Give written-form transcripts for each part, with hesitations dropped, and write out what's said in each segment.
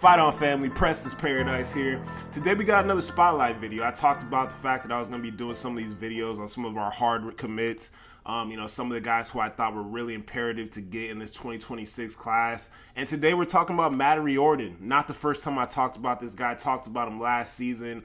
Fight On family, Preston's Paradise here. Today we got another spotlight video. I talked about the fact that I was going to be doing some of these videos on some of our hard commits. Some of the guys who I thought were really imperative to get in this 2026 class. And today we're talking about Madden Riordan. Not the first time I talked about this guy. I talked about him last season.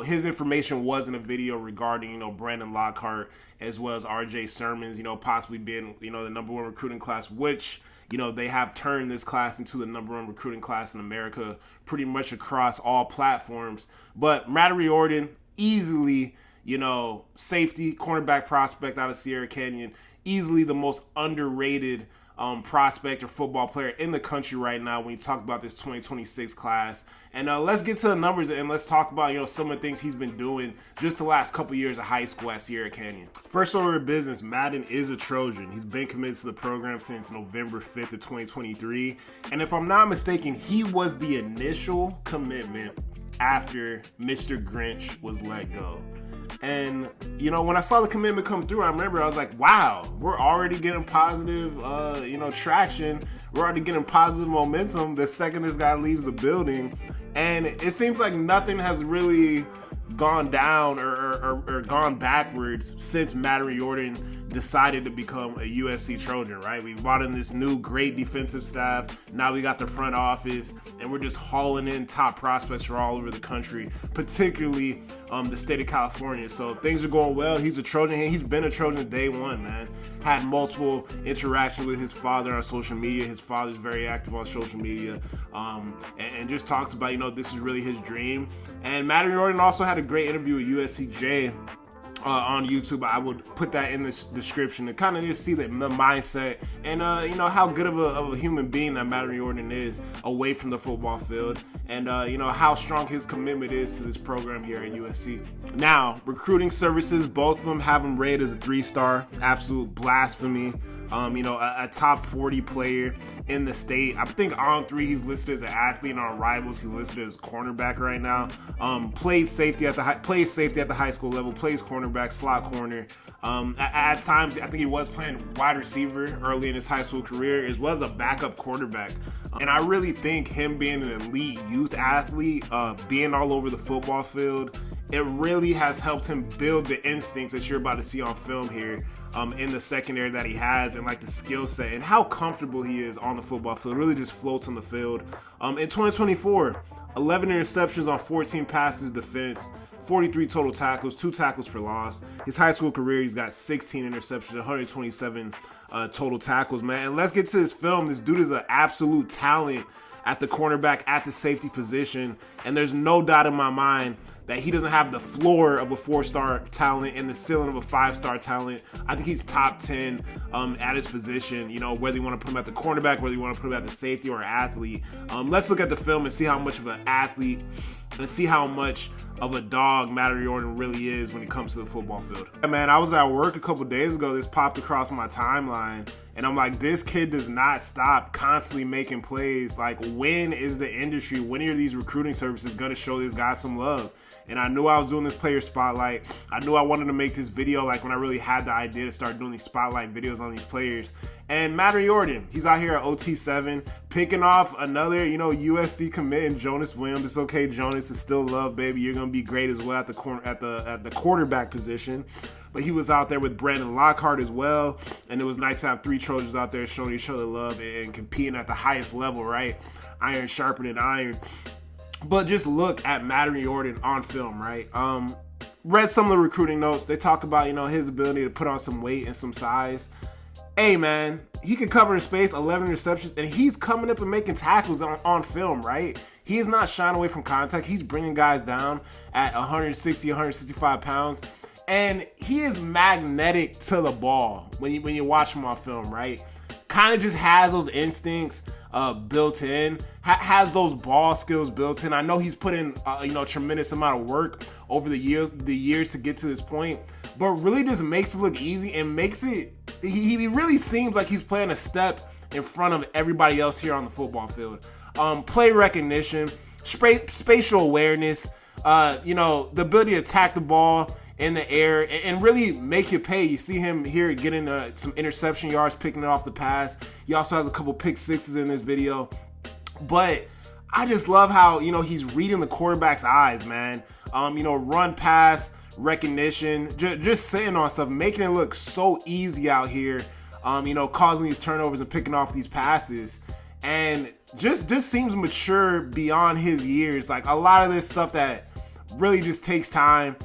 His information was in a video regarding, Brandon Lockhart as well as RJ Sermons, possibly being, the #1 recruiting class, which they have turned this class into the #1 recruiting class in America pretty much across all platforms. But Madden Riordan, easily, safety, cornerback prospect out of Sierra Canyon, easily the most underrated prospect or football player in the country right now when you talk about this 2026 class. And let's get to the numbers and let's talk about, some of the things he's been doing just the last couple years of high school at Sierra Canyon. First order of business, Madden is a Trojan. He's been committed to the program since November 5th of 2023. And if I'm not mistaken, he was the initial commitment after Mr. Grinch was let go. And, when I saw the commitment come through, I remember I was like, wow, we're already getting positive, traction. We're already getting positive momentum the second this guy leaves the building. And it seems like nothing has really gone down or gone backwards since Madden Riordan decided to become a USC Trojan, right? We brought in this new great defensive staff. Now we got the front office, and we're just hauling in top prospects from all over the country, particularly the state of California. So things are going well. He's a Trojan. He's been a Trojan day one, man. Had multiple interactions with his father on social media. His father's very active on social media, and just talks about, this is really his dream. And Madden Riordan also had a great interview with USCJ on YouTube. I would put that in the description to kind of just see the mindset and how good of a human being that Madden Riordan is away from the football field, and how strong his commitment is to this program here at USC. Now, recruiting services, both of them have him rated as a 3-star. Absolute blasphemy. A top 40 player in the state. I think on 3 he's listed as an athlete, and on Rivals he's listed as cornerback right now. Plays safety at the high school level. Plays cornerback, slot corner. At times I think he was playing wide receiver early in his high school career, as well as a backup quarterback. And I really think him being an elite youth athlete, being all over the football field, it really has helped him build the instincts that you're about to see on film here. In the secondary that he has, and like the skill set and how comfortable he is on the football field, really just floats on the field. In 2024, 11 interceptions on 14 passes defense, 43 total tackles, 2 tackles for loss. His high school career, he's got 16 interceptions, 127 total tackles, man. And let's get to this film. This dude is an absolute talent at the cornerback, at the safety position, and there's no doubt in my mind that he doesn't have the floor of a 4-star talent and the ceiling of a 5-star talent. I think he's top 10 at his position, whether you want to put him at the cornerback, whether you want to put him at the safety or athlete. Let's look at the film and see how much of an athlete and see how much of a dog Madden Riordan really is when it comes to the football field. Yeah, man, I was at work a couple days ago. This popped across my timeline, and I'm like, this kid does not stop constantly making plays. Like, when is the industry, when are these recruiting services going to show this guy some love? And I knew I was doing this player spotlight. I knew I wanted to make this video like when I really had the idea to start doing these spotlight videos on these players. And Madden Riordan, he's out here at OT7, picking off another, USC commit in Jonas Williams. It's okay, Jonas, it's still love, baby. You're gonna be great as well at the quarterback position. But he was out there with Brandon Lockhart as well, and it was nice to have 3 Trojans out there showing each other love and competing at the highest level, right? Iron sharpening iron. But just look at Madden Riordan on film, right? Read some of the recruiting notes. They talk about, his ability to put on some weight and some size. Hey, man, he can cover in space, 11 interceptions, and he's coming up and making tackles on film, right? He is not shying away from contact. He's bringing guys down at 160, 165 pounds. And he is magnetic to the ball when you watch him on film, right? Kind of just has those instincts built in, has those ball skills built in. I know he's put in a tremendous amount of work over the years to get to this point, but really just makes it look easy and makes it. He really seems like he's playing a step in front of everybody else here on the football field. Play recognition, spatial awareness, the ability to attack the ball in the air and really make you pay. You see him here getting some interception yards, picking it off the pass. He also has a couple pick sixes in this video. But I just love how, he's reading the quarterback's eyes, man. Run pass recognition, just sitting on stuff, making it look so easy out here. Causing these turnovers and picking off these passes, and just seems mature beyond his years. Like a lot of this stuff that really just takes time,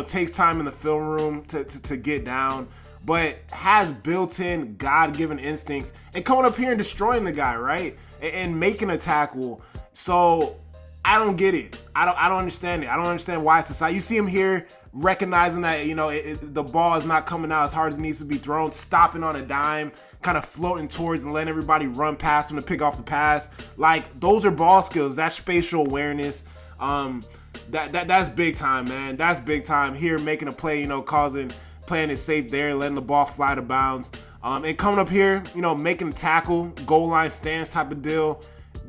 takes time in the film room to get down, but has built-in God-given instincts and coming up here and destroying the guy, right? And making a tackle. So I don't get it. I don't understand it. I don't understand why it's decided. You see him here recognizing that, the ball is not coming out as hard as it needs to be thrown, stopping on a dime, kind of floating towards and letting everybody run past him to pick off the pass. Like, those are ball skills. That's spatial awareness. That's big time, man. That's big time. Here making a play, playing it safe there, letting the ball fly to bounds. And coming up here, making a tackle, goal line stance type of deal.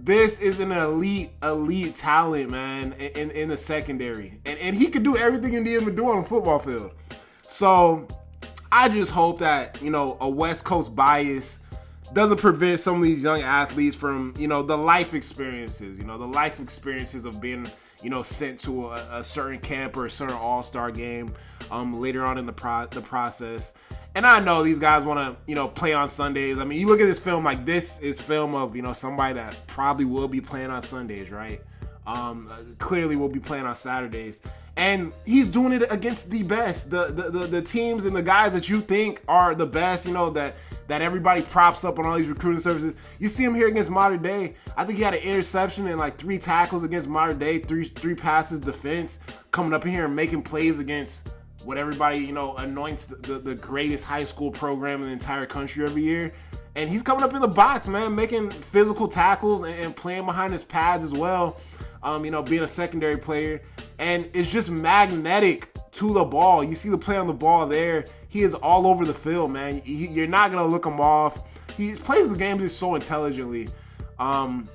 This is an elite talent, man, in the secondary. And he could do everything he needed to do on the football field. So I just hope that, a West Coast bias doesn't prevent some of these young athletes from, the life experiences, the life experiences of being, sent to a certain camp or a certain all-star game later on in the process. And I know these guys want to, play on Sundays. I mean, you look at this film, like this is film of, somebody that probably will be playing on Sundays, right? Clearly will be playing on Saturdays. And he's doing it against the best, the teams and the guys that you think are the best, that everybody props up on all these recruiting services. You see him here against Modern Day. I think he had an interception and like 3 tackles against Modern Day, three passes defense, coming up in here and making plays against what everybody, anoints the greatest high school program in the entire country every year. And he's coming up in the box, man, making physical tackles and playing behind his pads as well, being a secondary player. And it's just magnetic to the ball. You see the play on the ball there. He is all over the field, man. You're not going to look him off. He plays the game just so intelligently. And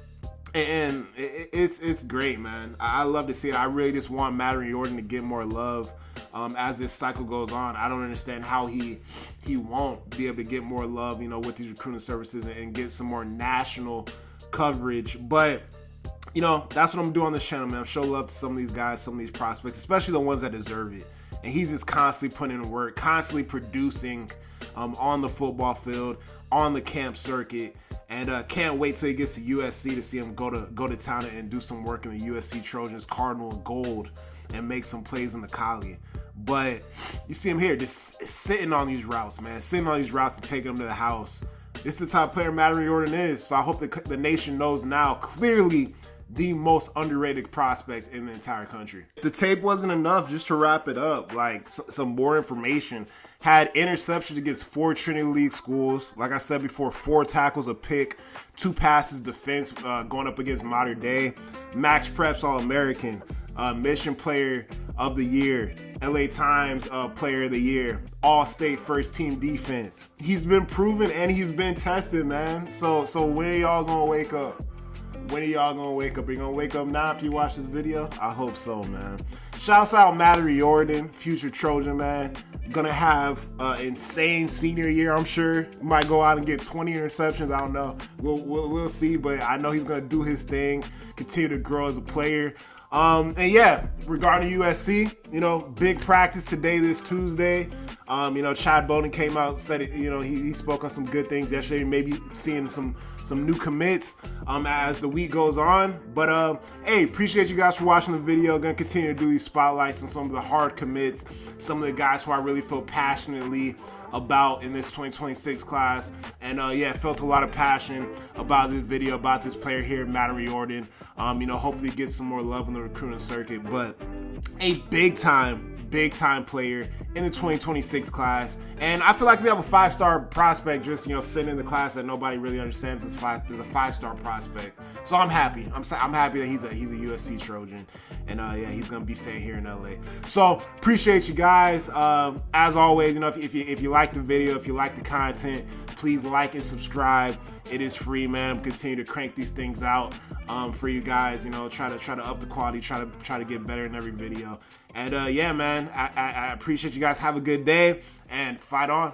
it's great, man. I love to see it. I really just want Madden Riordan to get more love. As this cycle goes on. I don't understand how he won't be able to get more love, with these recruiting services and get some more national coverage. But, that's what I'm doing on this channel, man. I'm show love to some of these guys, some of these prospects, especially the ones that deserve it. And he's just constantly putting in work, constantly producing on the football field, on the camp circuit. And can't wait till he gets to USC to see him go to town and do some work in the USC Trojans, Cardinal and Gold, and make some plays in the collie. But you see him here just sitting on these routes, man. Sitting on these routes and taking them to the house. This is the type of player Madden Riordan is. So I hope the nation knows now, clearly the most underrated prospect in the entire country. If the tape wasn't enough, just to wrap it up, like some more information. Had interceptions against 4 Trinity League schools. Like I said before, 4 tackles, a pick, 2 passes defense going up against Modern Day. Max Preps All-American. Mission Player of the Year, LA Times Player of the Year, All-State First Team Defense. He's been proven and he's been tested, man. So when are y'all gonna wake up? When are y'all gonna wake up? Are you gonna wake up now after you watch this video? I hope so, man. Shouts out Madden Riordan, future Trojan, man. Gonna have an insane senior year, I'm sure. He might go out and get 20 interceptions. I don't know. We'll see, but I know he's gonna do his thing, continue to grow as a player. And yeah, regarding USC, big practice today, this Tuesday. Chad Bowden came out, said it, he spoke on some good things yesterday, maybe seeing some new commits as the week goes on. But hey, appreciate you guys for watching the video. Gonna continue to do these spotlights on some of the hard commits, some of the guys who I really feel passionately about in this 2026 class. And yeah, felt a lot of passion about this video, about this player here, Madden Riordan. Hopefully get some more love in the recruiting circuit, but a big time player in the 2026 class. And I feel like we have a 5-star prospect just, sitting in the class that nobody really understands is a 5-star prospect. So I'm happy. I'm happy that he's a USC Trojan. And yeah, he's going to be staying here in LA. So appreciate you guys. As always, if you like the video, if you like the content, please like and subscribe. It is free, man. Continue to crank these things out for you guys. Try to up the quality. Try to get better in every video. And yeah, man, I appreciate you guys. Have a good day and fight on.